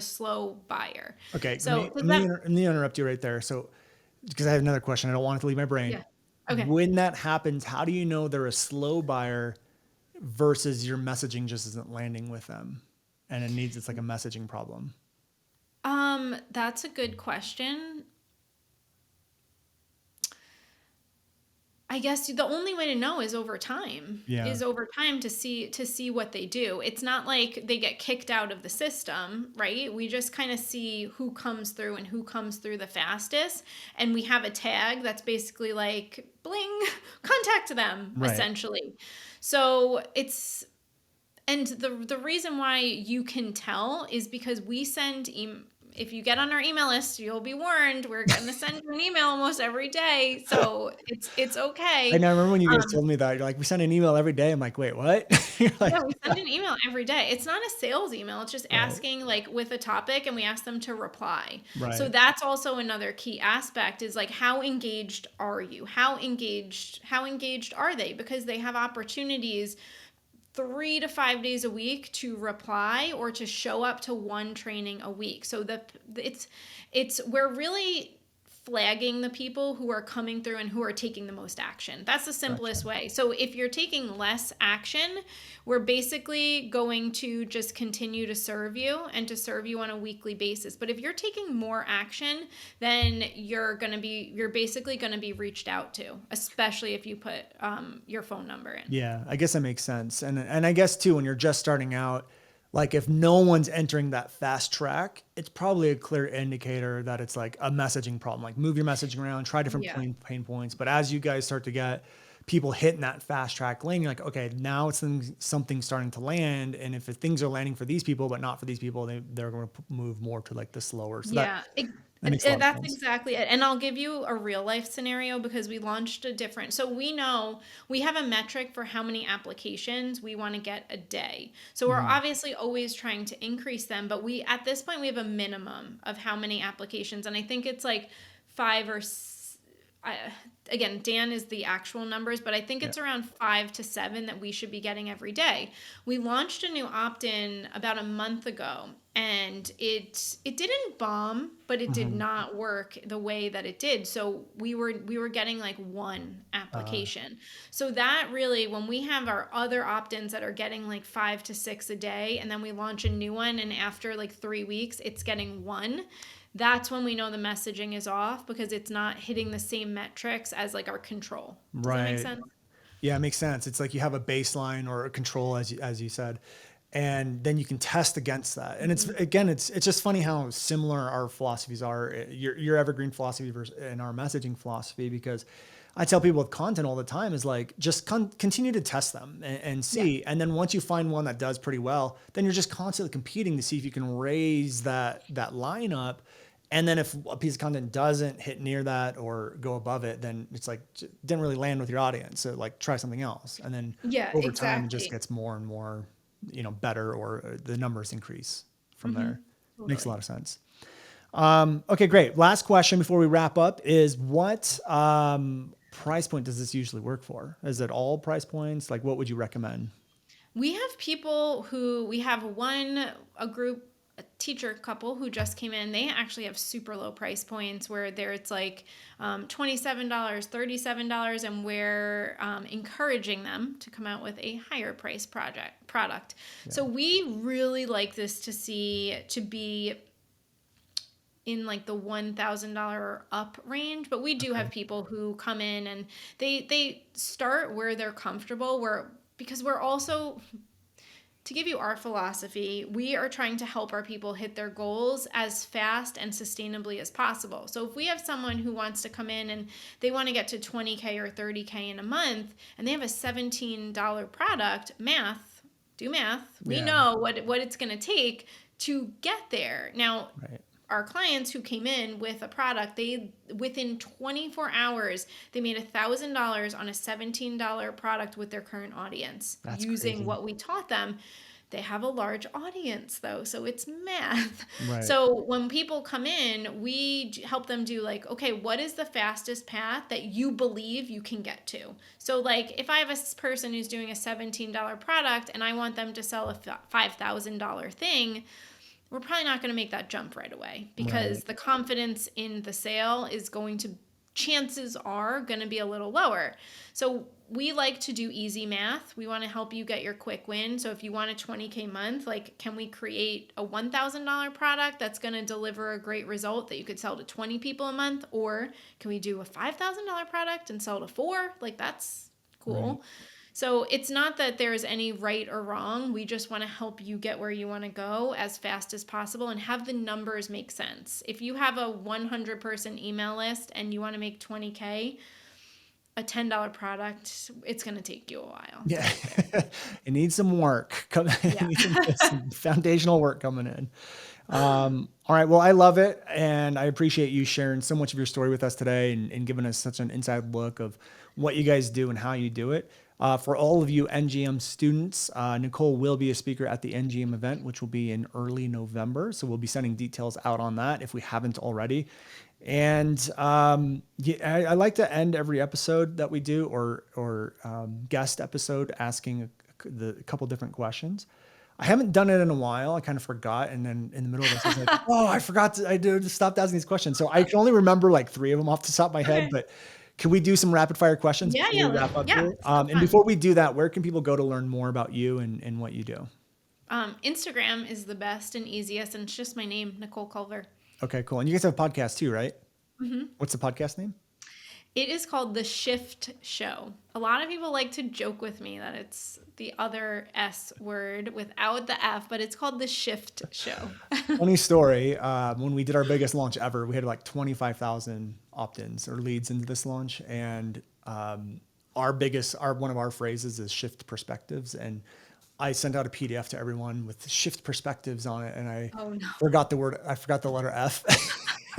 slow buyer. Okay. So does that? Let me interrupt you right there. So because I have another question. I don't want it to leave my brain. Yeah. Okay. When that happens, how do you know they're a slow buyer versus your messaging just isn't landing with them and it's like a messaging problem? That's a good question. I guess the only way to know is over time. Yeah. Is over time to see what they do. It's not like they get kicked out of the system, right? We just kind of see who comes through and who comes through the fastest, and we have a tag that's basically like bling, contact them Right. essentially. So it's and the reason why you can tell is because we send if you get on our email list, you'll be warned. We're going to send you an email almost every day, so it's I okay. know. I remember when you guys Um, told me that. You're like, we send an email every day. I'm like, wait, what? You're yeah, like, we send an email every day. It's not a sales email. It's just right, asking like with a topic, and we ask them to reply. So right. that's also another key aspect is like how engaged are you? How engaged are they? Because they have opportunities 3 to 5 days a week to reply or to show up to one training a week. So it's we're really flagging the people who are coming through and who are taking the most action. That's the Gotcha. simplest way. So if you're taking less action, we're basically going to just continue to serve you and to serve you on a weekly basis. But if you're taking more action, then you're basically going to be reached out to, especially if you put your phone number in. Yeah, I guess that makes sense. And I guess too, when you're just starting out, like if no one's entering that fast track, it's probably a clear indicator that it's like a messaging problem. Like move your messaging around, try different Yeah. pain points. But as you guys start to get people hitting that fast track lane, you're like, okay, now it's something starting to land. And if things are landing for these people, but not for these people, they're going to move more to like the slower. So Yeah, that makes a lot of that's sense. exactly it. And I'll give you a real life scenario because we launched a different. So we know we have a metric for how many applications we want to get a day. So we're Mhm. obviously always trying to increase them, but we at this point we have a minimum of how many applications, and I think it's like five or I, again, Dan is the actual numbers, but I think Yeah. it's around 5 to 7 that we should be getting every day. We launched a new opt-in about a month ago, and it didn't bomb, but it did Mhm. not work the way that it did. So we were getting like one Uh, application. So that really, when we have our other opt-ins that are getting like 5 to 6 a day, and then we launch a new one, and after like 3 weeks, it's getting one, that's when we know the messaging is off because it's not hitting the same metrics as like our control. Does that make right. sense? Yeah, it makes sense. It's like you have a baseline or a control, as you said, and then you can test against that. And it's Mhm. again, it's just funny how similar our philosophies are. Your evergreen philosophy versus and our messaging philosophy, because I tell people with content all the time is like just continue to test them and Yeah. see, and then once you find one that does pretty well, then you're just constantly competing to see if you can raise that lineup. And then if a piece of content doesn't hit near that or go above it, then it's like didn't really land with your audience. So like try something else. And then Yeah, over time it just exactly. gets more and more, better, or the numbers increase from Hmm. there. Makes a Totally. lot of sense. Okay, great. Last question before we wrap up is what price point does this usually work for? Is it all price points? Like what would you recommend? We have people who we have a group, a teacher couple who just came in. They actually have super low price points where there it's like $27, $37, and we're encouraging them to come out with a higher price product. Yeah. So we really like this to be in like the $1,000 up range, but we do Okay. have people who come in and they start where they're comfortable, where because we're also, to give you our philosophy, we are trying to help our people hit their goals as fast and sustainably as possible. So if we have someone who wants to come in and they want to get to 20K or 30K in a month and they have a $17 product, do math. We Yeah. know what it's going to take to get there. Now, Right. our clients who came in with a product, they within 24 hours they made $1,000 on a $17 product with their current audience That's using crazy. what we taught them. They have a large audience though, so it's math. Right. So when people come in, we help them do like, okay, what is the fastest path that you believe you can get to? So like if I have a person who's doing a $17 product and I want them to sell a $5,000 thing, we're probably not going to make that jump right away because Right. the confidence in the sale is going to chances are going to be a little lower. So we like to do easy math. We want to help you get your quick win. So if you want a 20K month, like, can we create a $1,000 product that's going to deliver a great result that you could sell to 20 people a month? Or can we do a $5,000 product and sell to 4? Like, that's Right. cool. So it's not that there's any right or wrong. We just want to help you get where you want to go as fast as possible and have the numbers make sense. If you have a 100-person email list and you want to make 20K, a $10 product, it's going to take you a while to Yeah. get there. It needs some work. It Yeah. needs some foundational work coming in. All right. Well, I love it. And I appreciate you sharing so much of your story with us today and giving us such an inside look of what you guys do and how you do it. For all of you NGM students, Nicole will be a speaker at the NGM event, which will be in early November. So we'll be sending details out on that if we haven't already. And yeah, I like to end every episode that we do or guest episode asking a couple different questions. I haven't done it in a while. I kind of forgot. And then in the middle of this, I was like, oh, I forgot I just stopped asking these questions. So I can only remember like 3 of them off the top of my head, Okay. but can we do some rapid fire questions Yeah, before yeah, we wrap up yeah. here? So And fun. before we do that, where can people go to learn more about you and what you do? Instagram is the best and easiest, and it's just my name, Nicole Culver. Okay, cool. And you guys have a podcast too, right? What's the podcast name? It is called The Shift Show. A lot of people like to joke with me that it's the other S word without the F, but it's called The Shift Show. Funny story. When we did our biggest launch ever, we had like 25,000 opt-ins or leads into this launch. And one of our phrases is shift perspectives. And I sent out a PDF to everyone with shift perspectives on it. And I Oh, no. forgot the letter F.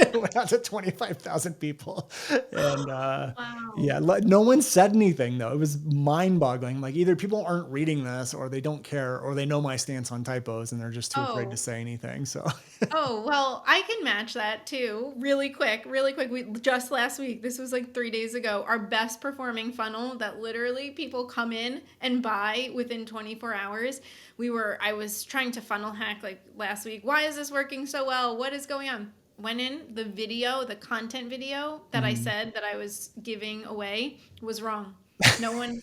It went out to 25,000 people. And Wow. yeah, no one said anything though. It was mind boggling. Like either people aren't reading this or they don't care or they know my stance on typos and they're just too afraid to Oh, say anything. So oh, well, I can match that too. Really quick, really quick. We just last week, this was like 3 days ago, our best performing funnel that literally people come in and buy within 24 hours. I was trying to funnel hack like last week. Why is this working so well? What is going on? Went in, the content video that I mhm. said that I was giving away was wrong. No one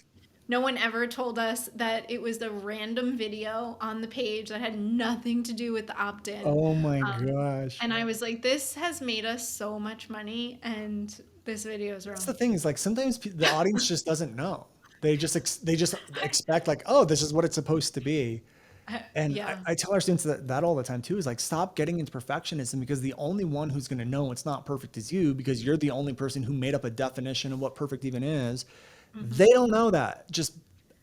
no one ever told us that it was the random video on the page that had nothing to do with the opt-in. Oh my Um, gosh. and I was like, this has made us so much money, and this video is That's the wrong. thing is like sometimes the audience just doesn't know. They just expect like, oh, this is what it's supposed to be. And Yeah. I tell our students that all the time too, is like, stop getting into perfectionism because the only one who's going to know it's not perfect is you because you're the only person who made up a definition of what perfect even is. They Hmm. don't know that. Just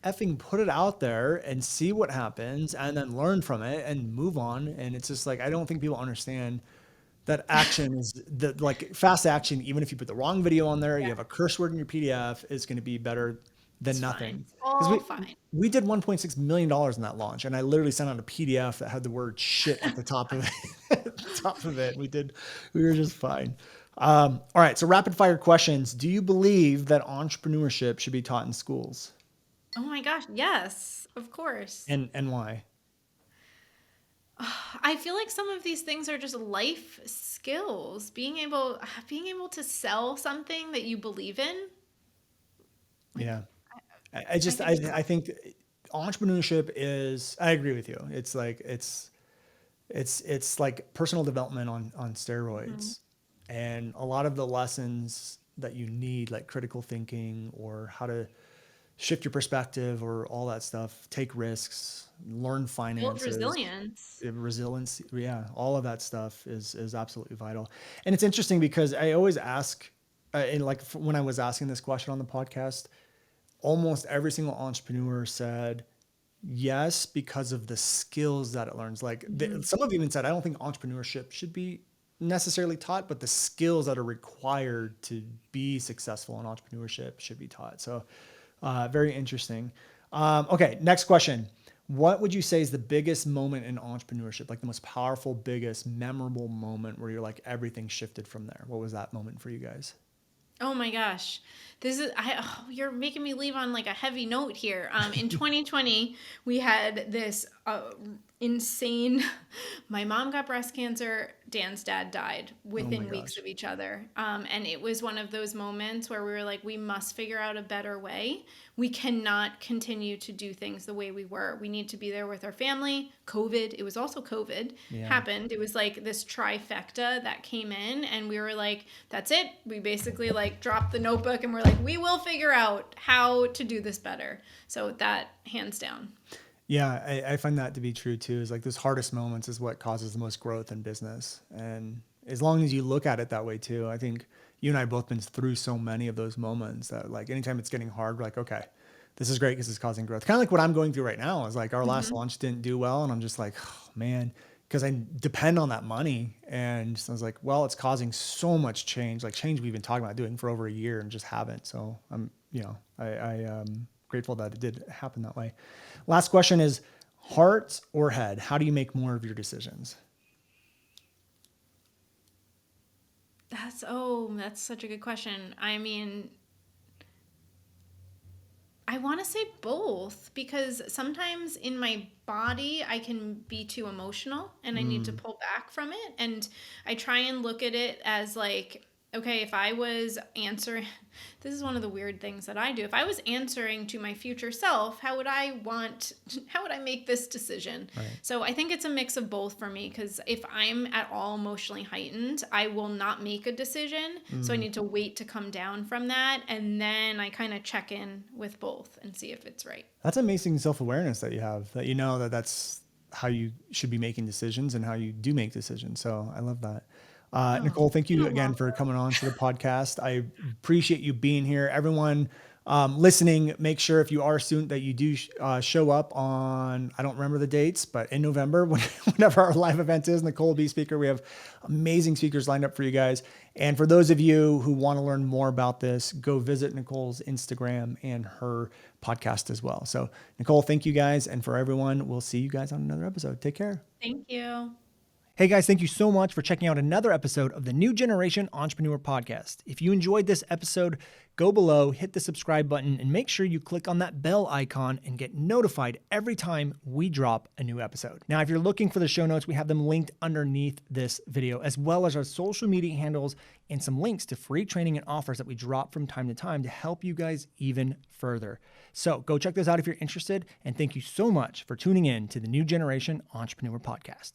effing put it out there and see what happens and then learn from it and move on. And it's just like, I don't think people understand that action is the like fast action. Even if you put the wrong video on there, you Yeah, have a curse word in your PDF is going to be better than it's fine. nothing. It's Because all fine. we did $1.6 million in that launch, and I literally sent out a PDF that had the word shit at the top of it. At the top of it, we were just fine. All right, so rapid fire questions. Do you believe that entrepreneurship should be taught in schools, Oh my gosh, yes, of course. and why? I feel like some of these things are just life skills. Being able to sell something that you believe in. Like, Yeah, I think I so. think entrepreneurship is. I agree with you. It's like personal development on Mhm. steroids, and a lot of the lessons that you need, like critical thinking or how to shift your perspective or all that stuff, take risks, learn Build finances, resilience. resilience, yeah, all of that stuff is absolutely vital. And it's interesting because I always ask, and like when I was asking this question on the podcast, almost every single entrepreneur said yes because of the skills that it learns. Like Mhm. some have even said, I don't think entrepreneurship should be necessarily taught, but the skills that are required to be successful in entrepreneurship should be taught. So very interesting. Okay, next question. What would you say is the biggest moment in entrepreneurship, like the most powerful, biggest, memorable moment where you're like everything shifted from there? What was that moment for you guys? Oh my gosh. You're making me leave on like a heavy note here. In 2020, we had this insane. My mom got breast cancer. Dan's dad died Oh my within weeks gosh. of each other. And it was one of those moments where we were like, we must figure out a better way. We cannot continue to do things the way we were. We need to be there with our family. COVID, it was also COVID Yeah. happened. It was like this trifecta that came in, and we were like, that's it. We basically like dropped the notebook and we're like, we will figure out how to do this better. So that hands down. Yeah, I find that to be true too. Is like those hardest moments is what causes the most growth in business. And as long as you look at it that way too, I think you and I both been through so many of those moments that like anytime it's getting hard, we're like, okay, this is great because it's causing growth. Kind of like what I'm going through right now is like our last Mm-hmm. launch didn't do well. And I'm just like, oh, man, because I depend on that money. And so I was like, well, it's causing so much change, like change we've been talking about doing for over a year and just haven't. So I'm, grateful that it did happen that way. Last question is heart or head? How do you make more of your decisions? That's such a good question. I mean, I want to say both because sometimes in my body I can be too emotional and I need to Mm, pull back from it. And I try and look at it as like, okay, if I was answering, this is one of the weird things that I do. If I was answering to my future self, how would I make this decision? right. So I think it's a mix of both for me because if I'm at all emotionally heightened, I will not make a decision. So I Mm. need to wait to come down from that. And then I kind of check in with both and see if it's right. That's amazing self-awareness that you have, that you know that that's how you should be making decisions and how you do make decisions. So I love that. Oh, Nicole, thank you you're again for welcome. coming on to the podcast. I appreciate you being here. Everyone listening, make sure if you are a student that you do show up on, I don't remember the dates, but in November, whenever our live event is, Nicole will be speaker. We have amazing speakers lined up for you guys. And for those of you who want to learn more about this, go visit Nicole's Instagram and her podcast as well. So Nicole, thank you guys. And for everyone, we'll see you guys on another episode. Take care. Thank you. Hey guys, thank you so much for checking out another episode of the New Generation Entrepreneur Podcast. If you enjoyed this episode, go below, hit the subscribe button, and make sure you click on that bell icon and get notified every time we drop a new episode. Now, if you're looking for the show notes, we have them linked underneath this video, as well as our social media handles and some links to free training and offers that we drop from time to time to help you guys even further. So go check those out if you're interested, and thank you so much for tuning in to the New Generation Entrepreneur Podcast.